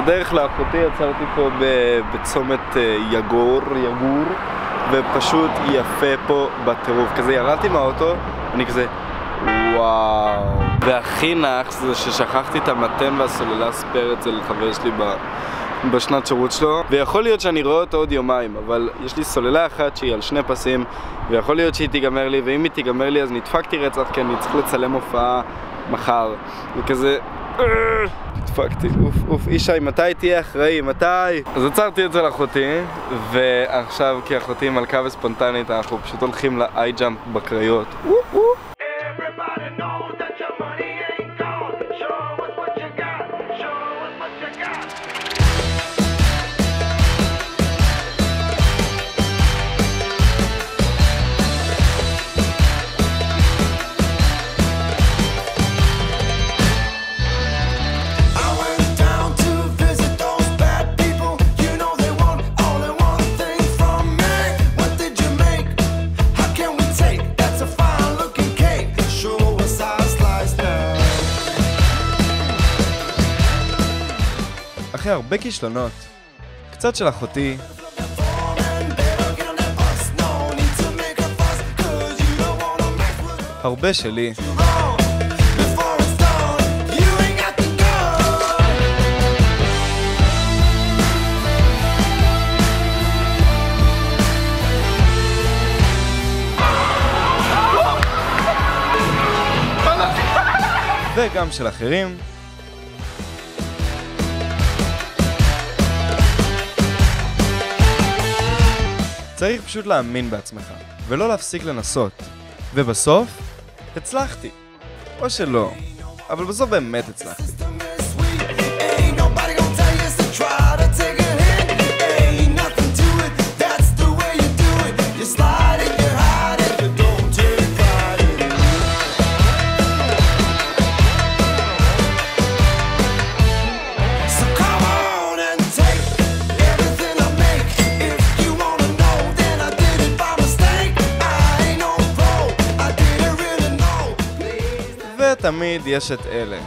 בדרך לאחותי עצרתי פה בצומת יגור, ופשוט יפה פה בטירוף. כזה ירדתי מהאוטו, אני כזה וואו. והכי נח זה ששכחתי את המתן והסוללה ספייר אצל חבר שלי בשנת שירות שלו, ויכול להיות שאני רואה אותו עוד יומיים, אבל יש לי סוללה אחת שהיא על 2 פסים, ויכול להיות שהיא תיגמר לי, ואם היא תיגמר לי אז נדפקתי רצח, כי אני צריך לצלם הופעה מחר, וכזה נדפקתי, אוף, אישי, מתי תהיה אחראי, מתי? אז עצרתי אצל אחותי, ועכשיו כי אחותי מלכה וספונטנית, אנחנו פשוט הולכים לאי-ג'אמפ בקריות. אחרי הרבה כישלונות, קצת של אחותי, הרבה שלי, וגם של אחרים, צריך פשוט להאמין בעצמך, ולא להפסיק לנסות. ובסוף, הצלחתי. או שלא, אבל בסוף באמת הצלחתי. ותמיד יש את אלה